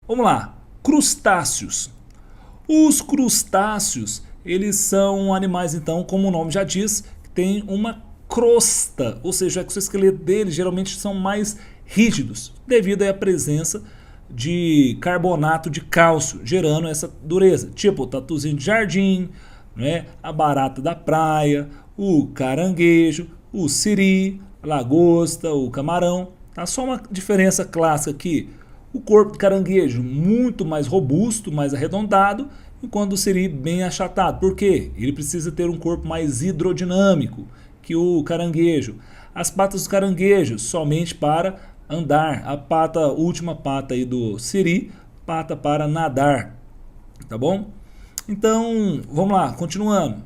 Vamos lá, crustáceos. Os crustáceos, eles são animais, então, como o nome já diz, que tem uma crosta, ou seja, o exoesqueleto deles geralmente são mais rígidos, devido à presença de carbonato de cálcio, gerando essa dureza, tipo o tatuzinho de jardim, né, a barata da praia, o caranguejo, o siri, a lagosta, o camarão. Tá? Só uma diferença clássica aqui: o corpo do caranguejo muito mais robusto, mais arredondado, enquanto o siri bem achatado. Por quê? Ele precisa ter um corpo mais hidrodinâmico que o caranguejo. As patas do caranguejo somente para andar. A última pata aí do siri, pata para nadar. Tá bom? Então, vamos lá, continuando.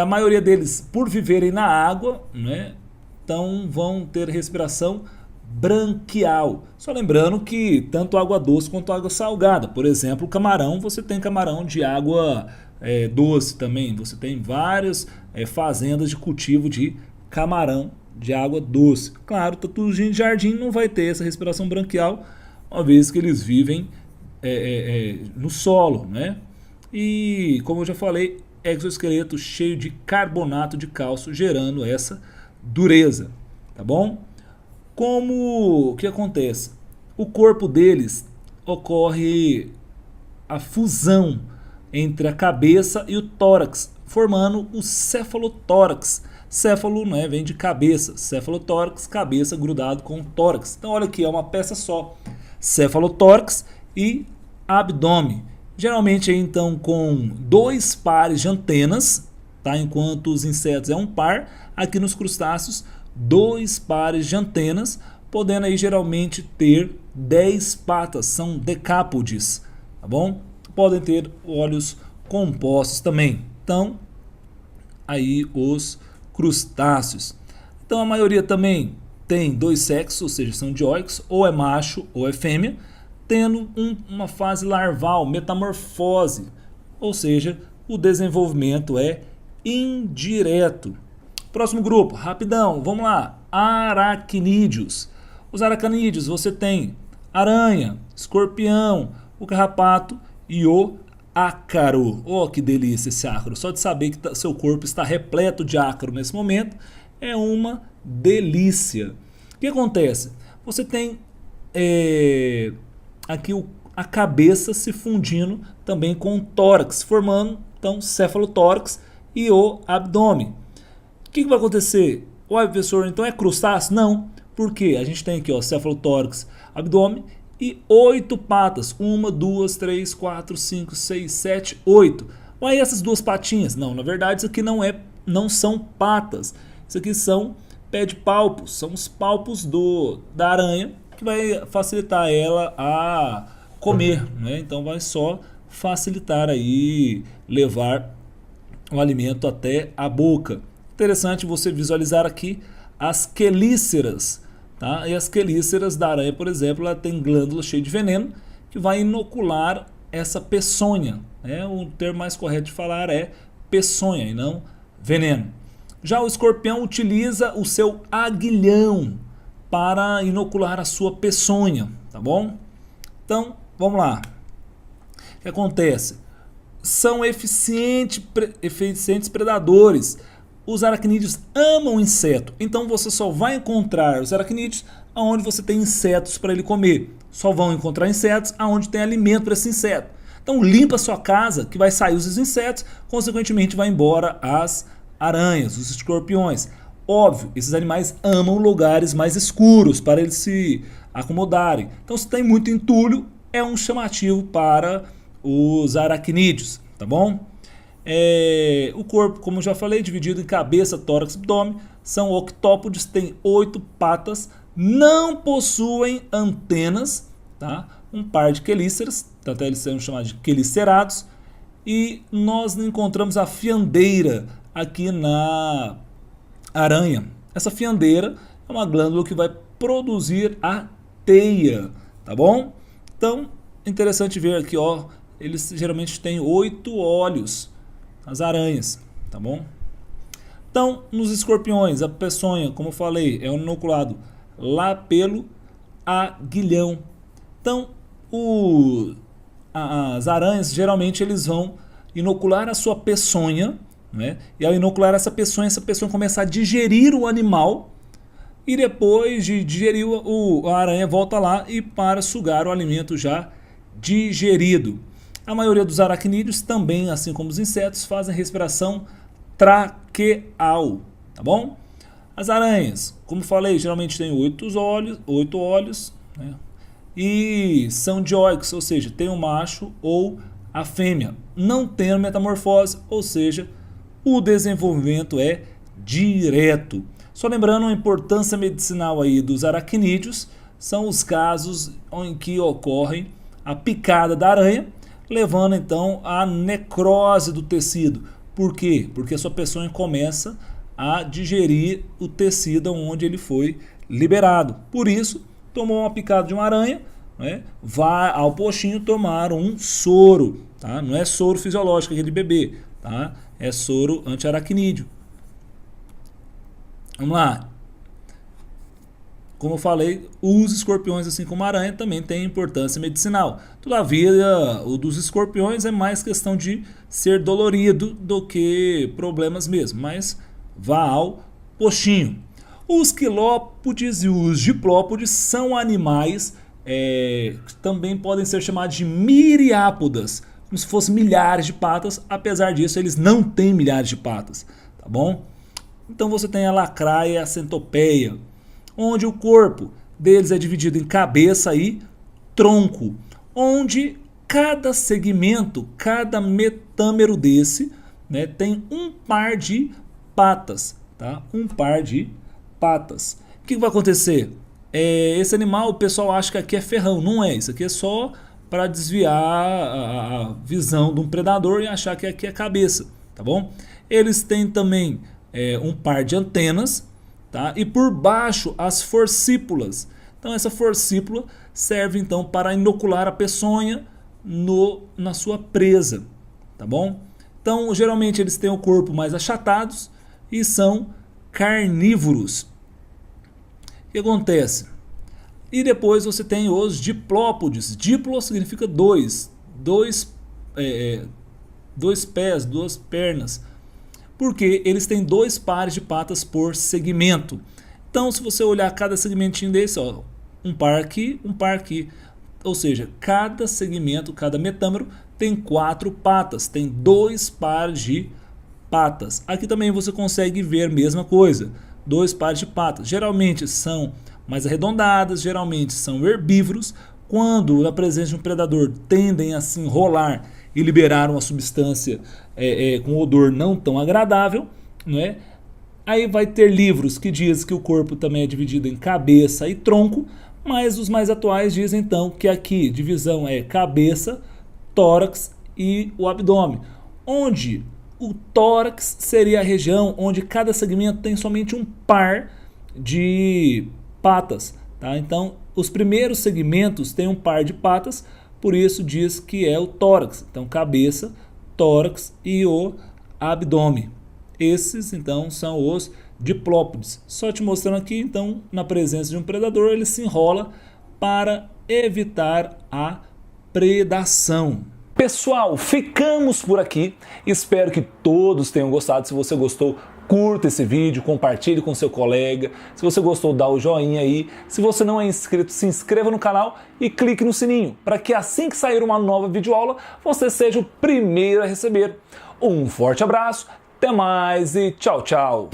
A maioria deles, por viverem na água, né, então vão ter respiração branquial. Só lembrando que tanto água doce quanto água salgada. Por exemplo, camarão, você tem camarão de água doce também. Você tem várias fazendas de cultivo de camarão de água doce. Claro, tatuzinho de jardim não vai ter essa respiração branquial, uma vez que eles vivem no solo, né? E como eu já falei, exoesqueleto cheio de carbonato de cálcio, gerando essa dureza, tá bom? Como o que acontece? O corpo deles ocorre a fusão entre a cabeça e o tórax, formando o cefalotórax. Céfalo, né, vem de cabeça, cefalotórax, cabeça grudado com o tórax. Então olha aqui, é uma peça só, cefalotórax e abdômen. Geralmente então com dois pares de antenas, tá? Enquanto os insetos é um par, aqui nos crustáceos dois pares de antenas, podendo aí geralmente ter 10 patas, são decápodes, tá bom? Podem ter olhos compostos também. Então, aí os crustáceos. Então a maioria também tem dois sexos, ou seja, são dioicos, ou é macho ou é fêmea, tendo uma fase larval, metamorfose, ou seja, o desenvolvimento é indireto. Próximo grupo, rapidão, vamos lá, aracnídeos. Os aracnídeos você tem aranha, escorpião, o carrapato e o ácaro. Oh, que delícia esse ácaro. Só de saber que seu corpo está repleto de ácaro nesse momento é uma delícia. O que acontece? Você tem aqui a cabeça se fundindo também com o tórax, formando então cefalotórax e o abdômen. O que vai acontecer? Ué, professor, então é crustáceo? Não, porque a gente tem aqui ó, cefalotórax, abdômen e 8 patas. 1, 2, 3, 4, 5, 6, 7, 8. Ué, e essas duas patinhas? Não, na verdade isso aqui não são patas. Isso aqui são pé de palpos, são os palpos da aranha, que vai facilitar ela a comer, né? Então vai só facilitar aí levar o alimento até a boca. Interessante você visualizar aqui as quelíceras, tá? E as quelíceras da aranha, por exemplo, ela tem glândula cheia de veneno que vai inocular essa peçonha, né? O termo mais correto de falar é peçonha e não veneno. Já o escorpião utiliza o seu aguilhão para inocular a sua peçonha, tá bom? Então, vamos lá. O que acontece? São eficientes predadores. Os aracnídeos amam inseto, então você só vai encontrar os aracnídeos onde você tem insetos para ele comer. Só vão encontrar insetos onde tem alimento para esse inseto. Então limpa a sua casa que vai sair os insetos, consequentemente vai embora as aranhas, os escorpiões. Óbvio, esses animais amam lugares mais escuros para eles se acomodarem. Então se tem muito entulho, é um chamativo para os aracnídeos, tá bom? O corpo, como eu já falei, dividido em cabeça, tórax e abdômen. São octópodes, tem 8 patas, não possuem antenas, tá? Um par de quelíceras, tanto eles são chamados de quelicerados. E nós encontramos a fiandeira aqui na aranha. Essa fiandeira é uma glândula que vai produzir a teia, tá bom? Então, interessante ver aqui, ó, eles geralmente têm 8 olhos, as aranhas, tá bom? Então, nos escorpiões, a peçonha, como eu falei, é inoculado lá pelo aguilhão. Então, as aranhas geralmente eles vão inocular a sua peçonha, né? E ao inocular essa peçonha começa a digerir o animal, e depois de digerir a aranha volta lá e para sugar o alimento já digerido. A maioria dos aracnídeos também, assim como os insetos, fazem respiração traqueal, tá bom? As aranhas, como falei, geralmente têm 8 olhos, né? E são dioicos, ou seja, tem um macho ou a fêmea, não tendo metamorfose, ou seja, o desenvolvimento é direto. Só lembrando a importância medicinal aí dos aracnídeos, são os casos em que ocorre a picada da aranha, levando então à necrose do tecido. Por quê? Porque a sua peçonha começa a digerir o tecido onde ele foi liberado. Por isso, tomou uma picada de uma aranha, né, vai ao postinho tomar um soro, tá? Não é soro fisiológico aquele bebê, tá? É soro anti-aracnídeo. Vamos lá. Como eu falei, os escorpiões, assim como a aranha, também têm importância medicinal. Todavia, o dos escorpiões é mais questão de ser dolorido do que problemas mesmo, mas vá ao postinho. Os quilópodes e os diplópodes são animais que também podem ser chamados de miriápodas, como se fossem milhares de patas. Apesar disso, eles não têm milhares de patas, tá bom? Então você tem a lacraia e a centopeia, onde o corpo deles é dividido em cabeça e tronco, onde cada segmento, cada metâmero desse, né, tem um par de patas, tá? Um par de patas. O que vai acontecer? Esse animal, o pessoal acha que aqui é ferrão, não é. Isso aqui é só para desviar a visão de um predador e achar que aqui é cabeça, tá bom? Eles têm também um par de antenas, tá? E por baixo as forcípulas. Então essa forcípula serve então para inocular a peçonha na sua presa, tá bom? Então geralmente eles têm o corpo mais achatados e são carnívoros. O que acontece? E depois você tem os diplópodes. Diplo significa dois pés, duas pernas, porque eles têm 2 pares de patas por segmento. Então se você olhar cada segmentinho desse, ó, um par aqui, ou seja, cada segmento, cada metâmero tem 4 patas, tem 2 pares de patas. Aqui também você consegue ver a mesma coisa, 2 pares de patas. Geralmente são mais arredondadas, geralmente são herbívoros. Quando na presença de um predador tendem a se enrolar e liberar uma substância com odor não tão agradável, né? Aí vai ter livros que dizem que o corpo também é dividido em cabeça e tronco, mas os mais atuais dizem então que aqui divisão é cabeça, tórax e o abdômen, onde o tórax seria a região onde cada segmento tem somente um par de patas, tá? Então os primeiros segmentos têm um par de patas, por isso diz que é o tórax. Então cabeça, tórax e o abdômen. Esses então são os diplópodes. Só te mostrando aqui, então, na presença de um predador, ele se enrola para evitar a predação. Pessoal, ficamos por aqui. Espero que todos tenham gostado. Se você gostou, curta esse vídeo, compartilhe com seu colega. Se você gostou, dá o joinha aí. Se você não é inscrito, se inscreva no canal e clique no sininho, para que assim que sair uma nova videoaula, você seja o primeiro a receber. Um forte abraço, até mais e tchau, tchau!